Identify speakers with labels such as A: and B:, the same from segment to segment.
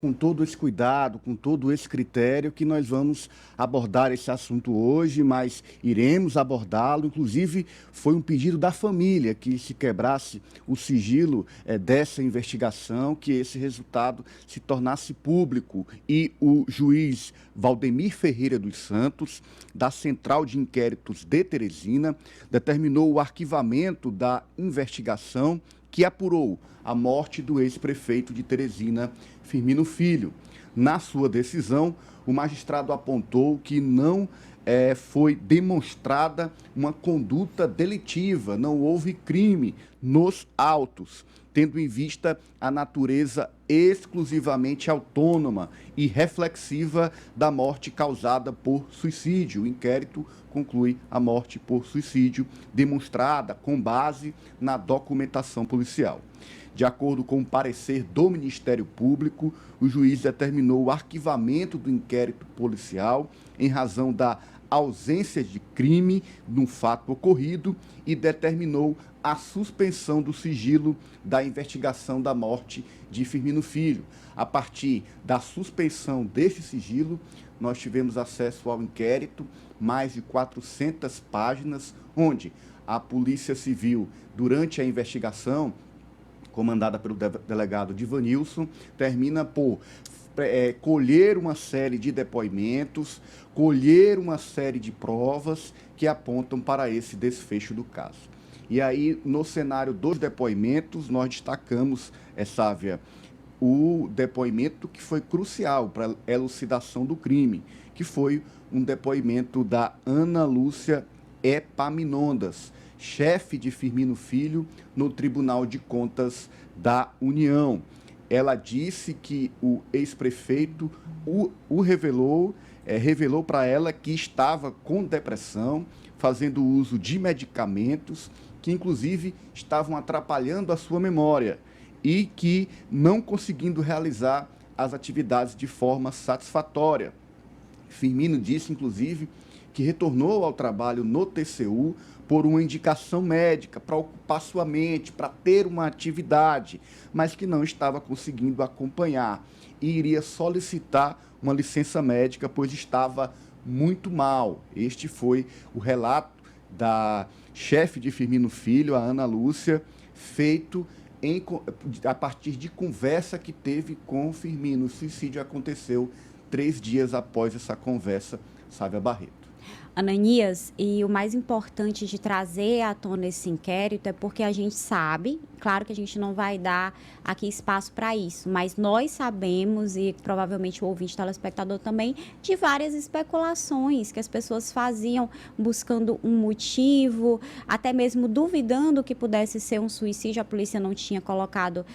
A: Com todo esse cuidado, com todo esse critério, que nós vamos abordar esse assunto hoje, mas iremos abordá-lo. Inclusive, foi um pedido da família que se quebrasse o sigilo dessa investigação, que esse resultado se tornasse público. E o juiz Valdemir Ferreira dos Santos, da Central de Inquéritos de Teresina, determinou o arquivamento da investigação que apurou a morte do ex-prefeito de Teresina, Firmino Filho. Na sua decisão, o magistrado apontou que não foi demonstrada uma conduta delitiva, não houve crime nos autos, tendo em vista a natureza exclusivamente autônoma e reflexiva da morte causada por suicídio. O inquérito conclui a morte por suicídio demonstrada com base na documentação policial. De acordo com o parecer do Ministério Público, o juiz determinou o arquivamento do inquérito policial em razão da ausência de crime no fato ocorrido e determinou a suspensão do sigilo da investigação da morte de Firmino Filho. A partir da suspensão desse sigilo, nós tivemos acesso ao inquérito, mais de 400 páginas, onde a Polícia Civil, durante a investigação, comandada pelo delegado Divanilson, termina por colher uma série de depoimentos, colher uma série de provas que apontam para esse desfecho do caso. E aí, no cenário dos depoimentos, nós destacamos, Sávia, o depoimento que foi crucial para a elucidação do crime, que foi um depoimento da Ana Lúcia Epaminondas, chefe de Firmino Filho no Tribunal de Contas da União. Ela disse que o ex-prefeito revelou para ela que estava com depressão, fazendo uso de medicamentos que, inclusive, estavam atrapalhando a sua memória e que não conseguindo realizar as atividades de forma satisfatória. Firmino disse, inclusive, que retornou ao trabalho no TCU por uma indicação médica, para ocupar sua mente, para ter uma atividade, mas que não estava conseguindo acompanhar e iria solicitar uma licença médica, pois estava muito mal. Este foi o relato da chefe de Firmino Filho, a Ana Lúcia, feito a partir de conversa que teve com o Firmino. O suicídio aconteceu 3 dias após essa conversa, Sávia Barreto.
B: Ananias, e o mais importante de trazer à tona esse inquérito é porque a gente sabe, claro que a gente não vai dar aqui espaço para isso, mas nós sabemos, e provavelmente o ouvinte telespectador também, de várias especulações que as pessoas faziam buscando um motivo, até mesmo duvidando que pudesse ser um suicídio. A polícia não tinha colocado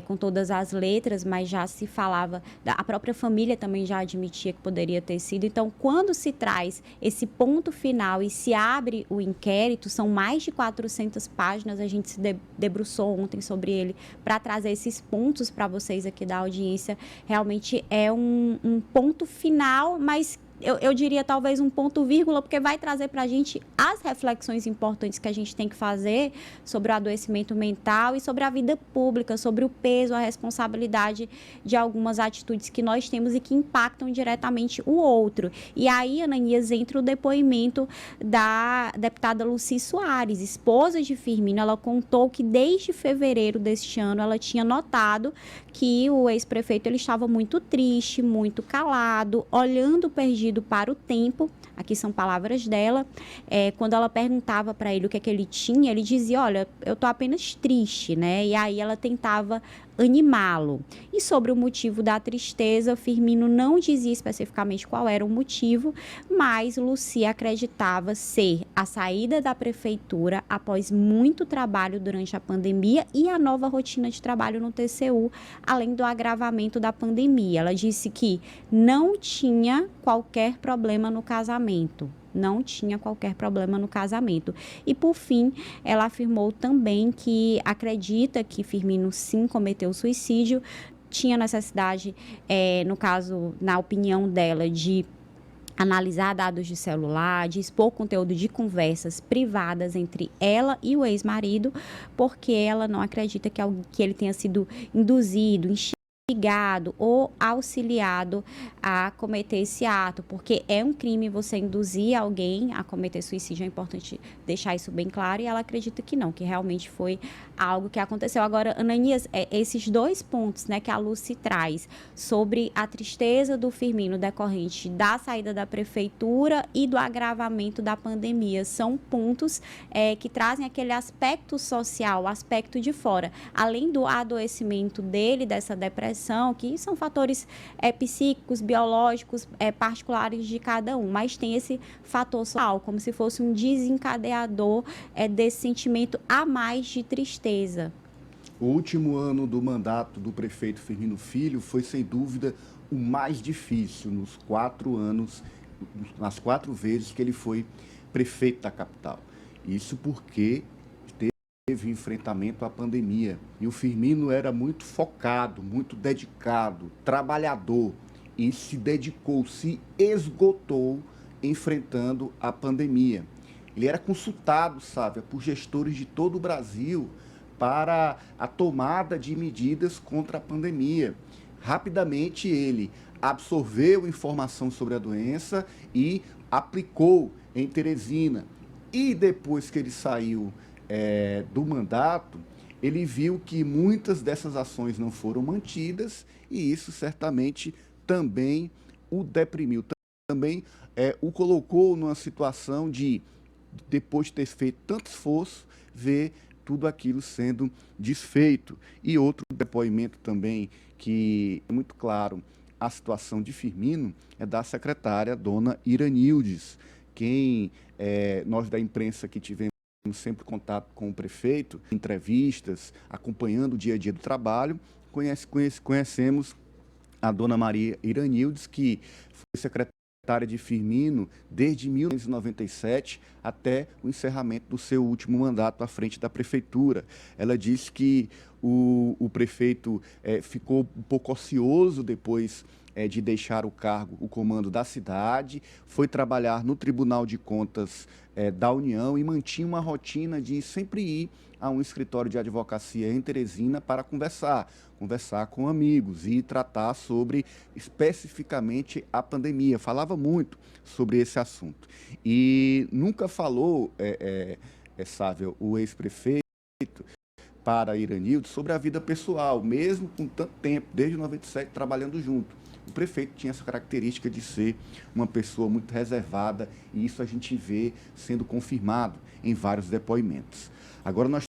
B: com todas as letras, mas já se falava, a própria família também já admitia que poderia ter sido. Então, quando se traz esse ponto final e se abre o inquérito, são mais de 400 páginas, a gente se debruçou ontem sobre ele para trazer esses pontos para vocês aqui da audiência. Realmente é um ponto final, mas eu diria talvez um ponto vírgula, porque vai trazer para a gente as reflexões importantes que a gente tem que fazer sobre o adoecimento mental e sobre a vida pública, sobre o peso, a responsabilidade de algumas atitudes que nós temos e que impactam diretamente o outro. E aí, Ananias, entra o depoimento da deputada Lucy Soares, esposa de Firmino. Ela contou que desde fevereiro deste ano ela tinha notado que o ex-prefeito ele estava muito triste, muito calado, olhando perdido para o tempo. Aqui são palavras dela. Quando ela perguntava para ele o que é que ele tinha, ele dizia: olha, eu tô apenas triste, né? E aí ela tentava animá-lo. E sobre o motivo da tristeza, Firmino não dizia especificamente qual era o motivo, mas Lucy acreditava ser a saída da prefeitura após muito trabalho durante a pandemia e a nova rotina de trabalho no TCU, além do agravamento da pandemia. Ela disse que não tinha qualquer problema no casamento. Não tinha qualquer problema no casamento. E, por fim, ela afirmou também que acredita que Firmino sim cometeu suicídio, tinha necessidade, no caso, na opinião dela, de analisar dados de celular, de expor conteúdo de conversas privadas entre ela e o ex-marido, porque ela não acredita que ele tenha sido induzido, instigado ou auxiliado a cometer esse ato, porque é um crime você induzir alguém a cometer suicídio, é importante deixar isso bem claro, e ela acredita que não, que realmente foi algo que aconteceu. Agora, Ananias, esses dois pontos, né, que a Lucy traz sobre a tristeza do Firmino decorrente da saída da prefeitura e do agravamento da pandemia, são pontos que trazem aquele aspecto social, o aspecto de fora, além do adoecimento dele, dessa depressão, que são fatores psíquicos, biológicos, particulares de cada um, mas tem esse fator social, como se fosse um desencadeador desse sentimento a mais de tristeza.
A: O último ano do mandato do prefeito Firmino Filho foi, sem dúvida, o mais difícil nos 4 anos, nas 4 vezes que ele foi prefeito da capital. Isso porque teve enfrentamento à pandemia. E o Firmino era muito focado, muito dedicado, trabalhador, e se dedicou, se esgotou enfrentando a pandemia. Ele era consultado, sabe, por gestores de todo o Brasil para a tomada de medidas contra a pandemia. Rapidamente ele absorveu informação sobre a doença e aplicou em Teresina. E depois que ele saiu do mandato, ele viu que muitas dessas ações não foram mantidas e isso certamente também o deprimiu, também o colocou numa situação de, depois de ter feito tanto esforço, ver tudo aquilo sendo desfeito. E outro depoimento também que é muito claro a situação de Firmino é da secretária, dona Iranildes, quem nós da imprensa que tivemos sempre contato com o prefeito, entrevistas, acompanhando o dia a dia do trabalho, conhecemos a dona Maria Iranildes, que foi secretária de Firmino desde 1997 até o encerramento do seu último mandato à frente da prefeitura. Ela disse que o prefeito ficou um pouco ocioso depois de deixar o cargo, o comando da cidade, foi trabalhar no Tribunal de Contas da União e mantinha uma rotina de sempre ir a um escritório de advocacia em Teresina para conversar com amigos e tratar sobre especificamente a pandemia. Falava muito sobre esse assunto. E nunca falou, Sávio, o ex-prefeito, para Iranildo, sobre a vida pessoal, mesmo com tanto tempo, desde 97, trabalhando junto. O prefeito tinha essa característica de ser uma pessoa muito reservada e isso a gente vê sendo confirmado em vários depoimentos. Agora nós